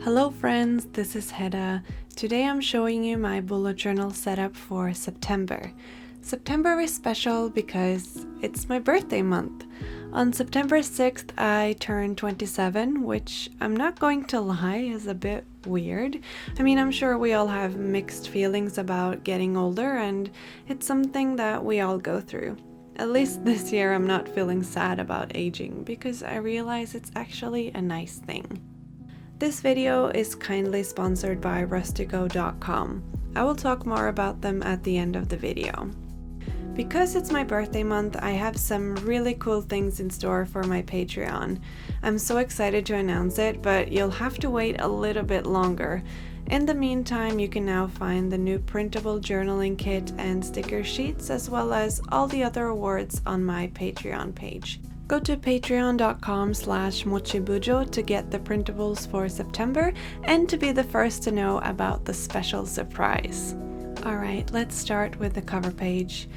Hello friends, this is Hedda. Today I'm showing you my bullet journal setup for September. September is special because it's my birthday month. On September 6th I turned 27, which I'm not going to lie is a bit weird. I'm sure we all have mixed feelings about getting older, and it's something that we all go through. At least this year I'm not feeling sad about aging because I realize it's actually a nice thing. This video is kindly sponsored by RUSTICO.com. I will talk more about them at the end of the video. Because it's my birthday month, I have some really cool things in store for my Patreon. I'm so excited to announce it, but you'll have to wait a little bit longer. In the meantime, you can now find the new printable journaling kit and sticker sheets, as well as all the other awards on my Patreon page. Go to patreon.com/mochibujo to get the printables for September and to be the first to know about the special surprise. Alright, let's start with the cover page.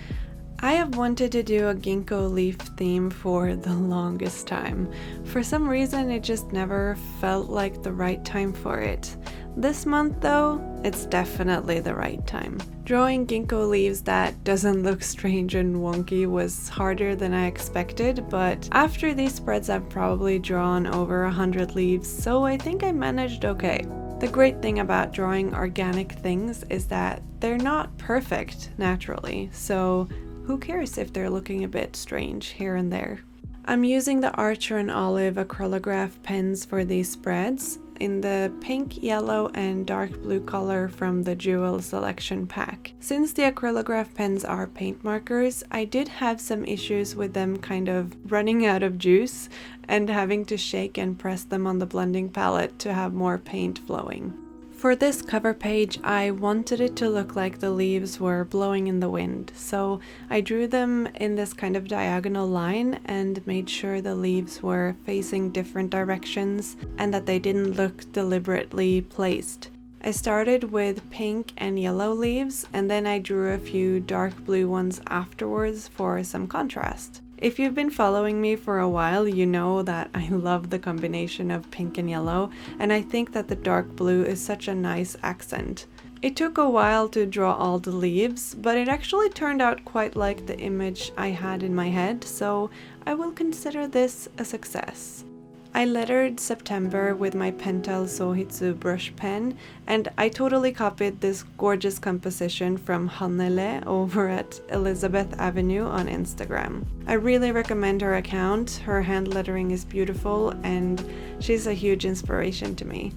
I have wanted to do a ginkgo leaf theme for the longest time. For some reason, it just never felt like the right time for it. This month though, it's definitely the right time. Drawing ginkgo leaves that doesn't look strange and wonky was harder than I expected, but after these spreads I've probably drawn over 100 leaves, so I think I managed okay. The great thing about drawing organic things is that they're not perfect naturally, so who cares if they're looking a bit strange here and there. I'm using the Archer and Olive acrylograph pens for these spreads in the pink, yellow, and dark blue color from the Jewel selection pack. Since the acrylograph pens are paint markers, I did have some issues with them kind of running out of juice and having to shake and press them on the blending palette to have more paint flowing. For this cover page, I wanted it to look like the leaves were blowing in the wind, so I drew them in this kind of diagonal line and made sure the leaves were facing different directions and that they didn't look deliberately placed. I started with pink and yellow leaves, and then I drew a few dark blue ones afterwards for some contrast. If you've been following me for a while, you know that I love the combination of pink and yellow, and I think that the dark blue is such a nice accent. It took a while to draw all the leaves, but it actually turned out quite like the image I had in my head, so I will consider this a success. I lettered September with my Pentel Sohitsu brush pen, and I totally copied this gorgeous composition from Hannele over at Elizabeth Avenue on Instagram. I really recommend her account. Her hand lettering is beautiful and she's a huge inspiration to me.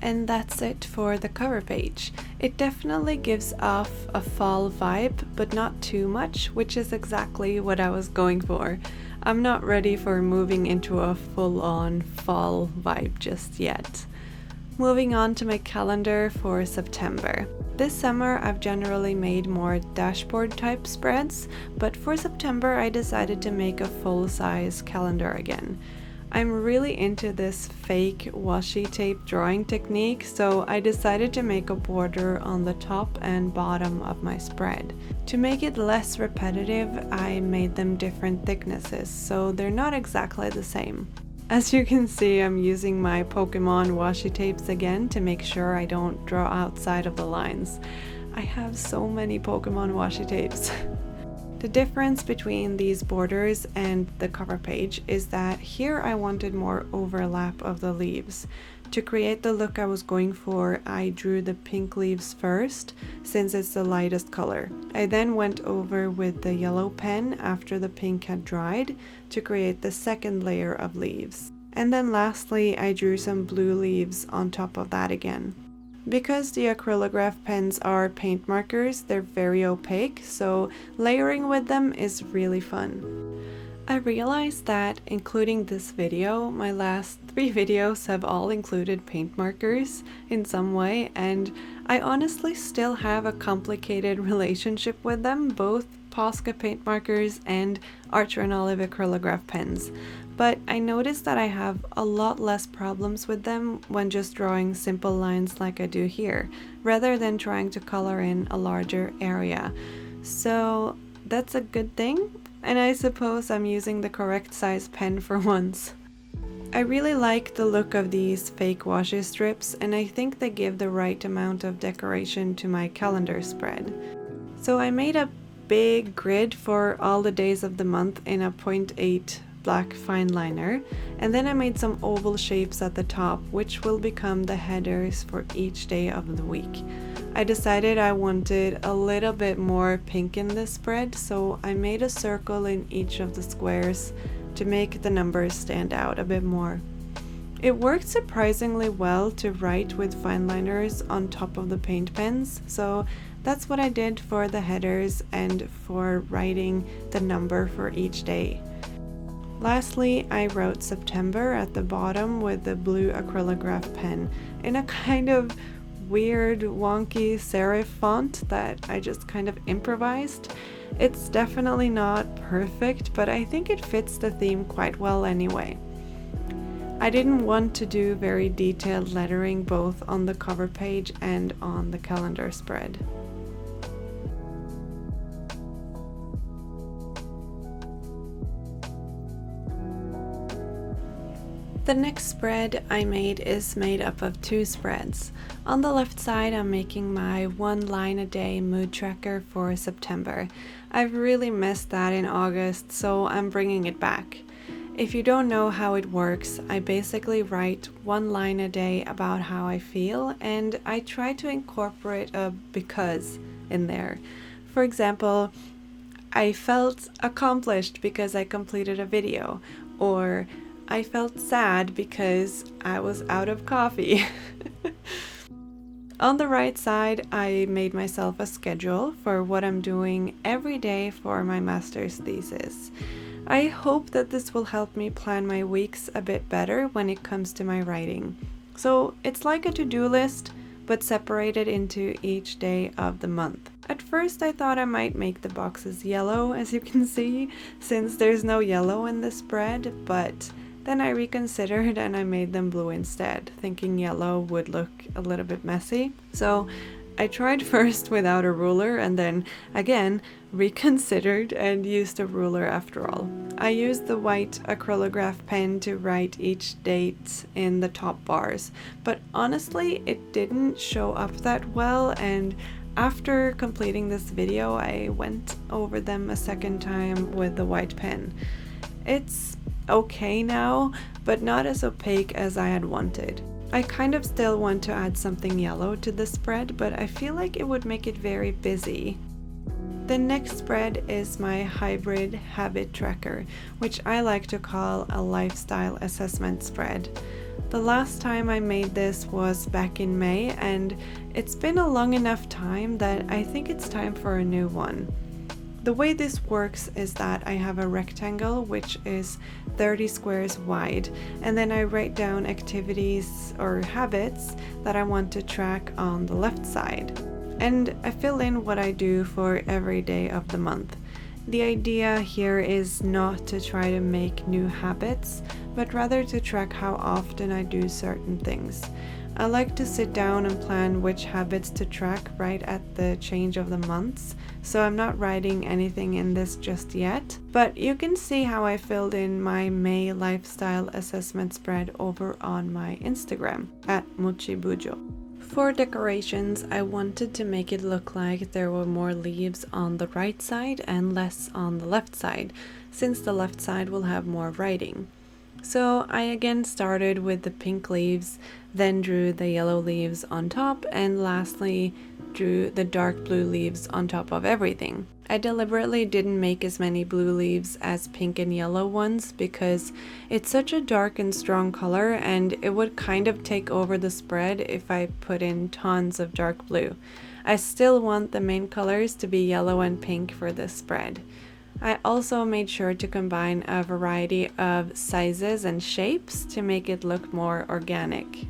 And that's it for the cover page. It definitely gives off a fall vibe, but not too much, which is exactly what I was going for. I'm not ready for moving into a full-on fall vibe just yet. Moving on to my calendar for September. This summer I've generally made more dashboard type spreads, but for September I decided to make a full-size calendar again. I'm really into this fake washi tape drawing technique, so I decided to make a border on the top and bottom of my spread. To make it less repetitive, I made them different thicknesses, so they're not exactly the same. As you can see, I'm using my Pokemon washi tapes again to make sure I don't draw outside of the lines. I have so many Pokemon washi tapes. The difference between these borders and the cover page is that here I wanted more overlap of the leaves. To create the look I was going for, I drew the pink leaves first, since it's the lightest color. I then went over with the yellow pen after the pink had dried to create the second layer of leaves. And then lastly, I drew some blue leaves on top of that again. Because the acrylograph pens are paint markers, they're very opaque, so layering with them is really fun. I realized that, including this video, my last 3 videos have all included paint markers in some way, and I honestly still have a complicated relationship with them, both Posca paint markers and Archer and Olive acrylograph pens. But I noticed that I have a lot less problems with them when just drawing simple lines like I do here, rather than trying to color in a larger area. So that's a good thing, and I suppose I'm using the correct size pen for once. I really like the look of these fake washi strips, and I think they give the right amount of decoration to my calendar spread. So I made a big grid for all the days of the month in a 0.8 black fine liner, and then I made some oval shapes at the top, which will become the headers for each day of the week. I decided I wanted a little bit more pink in this spread, so I made a circle in each of the squares to make the numbers stand out a bit more. It worked surprisingly well to write with fine liners on top of the paint pens, so that's what I did for the headers and for writing the number for each day. Lastly, I wrote September at the bottom with the blue acrylograph pen in a kind of weird wonky serif font that I just kind of improvised. It's definitely not perfect, but I think it fits the theme quite well anyway. I didn't want to do very detailed lettering both on the cover page and on the calendar spread. The next spread I made is made up of two spreads. On the left side I'm making my 1 line a day mood tracker for September. I've really missed that in August, so I'm bringing it back. If you don't know how it works, I basically write 1 line a day about how I feel, and I try to incorporate a because in there. For example, I felt accomplished because I completed a video, or I felt sad because I was out of coffee. On the right side, I made myself a schedule for what I'm doing every day for my master's thesis. I hope that this will help me plan my weeks a bit better when it comes to my writing. So it's like a to-do list, but separated into each day of the month. At first I thought I might make the boxes yellow, as you can see, since there's no yellow in the spread, but then I reconsidered and I made them blue instead, thinking yellow would look a little bit messy. So I tried first without a ruler and then again reconsidered and used a ruler after all. I used the white acrylograph pen to write each date in the top bars, but honestly it didn't show up that well, and after completing this video I went over them a second time with the white pen. It's okay now, but not as opaque as I had wanted. I kind of still want to add something yellow to the spread, but I feel like it would make it very busy. The next spread is my hybrid habit tracker, which I like to call a lifestyle assessment spread. The last time I made this was back in May, and it's been a long enough time that I think it's time for a new one. The way this works is that I have a rectangle which is 30 squares wide, and then I write down activities or habits that I want to track on the left side. And I fill in what I do for every day of the month. The idea here is not to try to make new habits, but rather to track how often I do certain things. I like to sit down and plan which habits to track right at the change of the months, so I'm not writing anything in this just yet, but you can see how I filled in my May lifestyle assessment spread over on my Instagram at mochibujo. For decorations, I wanted to make it look like there were more leaves on the right side and less on the left side, since the left side will have more writing. So I again started with the pink leaves, then drew the yellow leaves on top, and lastly drew the dark blue leaves on top of everything. I deliberately didn't make as many blue leaves as pink and yellow ones because it's such a dark and strong color, and it would kind of take over the spread if I put in tons of dark blue. I still want the main colors to be yellow and pink for this spread. I also made sure to combine a variety of sizes and shapes to make it look more organic.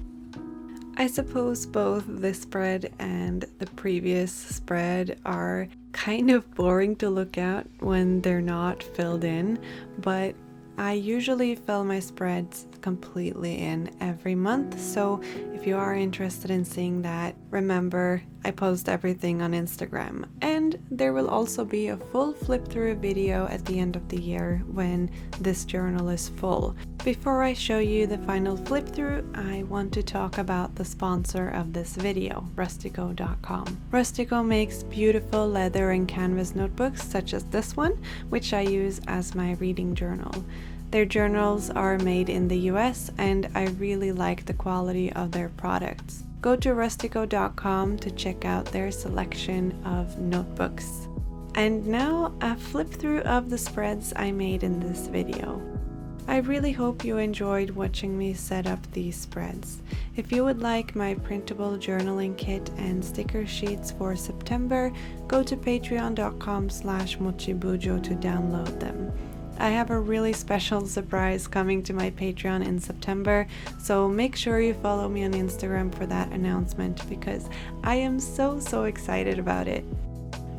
I suppose both this spread and the previous spread are kind of boring to look at when they're not filled in, but I usually fill my spreads completely in every month, so if you are interested in seeing that, remember I post everything on Instagram, and There will also be a full flip-through video at the end of the year when this journal is full. Before I show you the final flip-through, I want to talk about the sponsor of this video, RUSTICO.com. RUSTICO makes beautiful leather and canvas notebooks such as this one, which I use as my reading journal. Their journals are made in the US and I really like the quality of their products. Go to rustico.com to check out their selection of notebooks. And now a flip through of the spreads I made in this video. I really hope you enjoyed watching me set up these spreads. If you would like my printable journaling kit and sticker sheets for September, go to patreon.com/mochibujo to download them. I have a really special surprise coming to my Patreon in September, so make sure you follow me on Instagram for that announcement because I am so excited about it.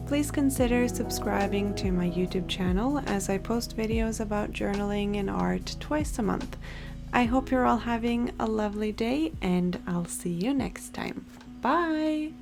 Please consider subscribing to my YouTube channel as I post videos about journaling and art twice a month. I hope you're all having a lovely day and I'll see you next time. Bye!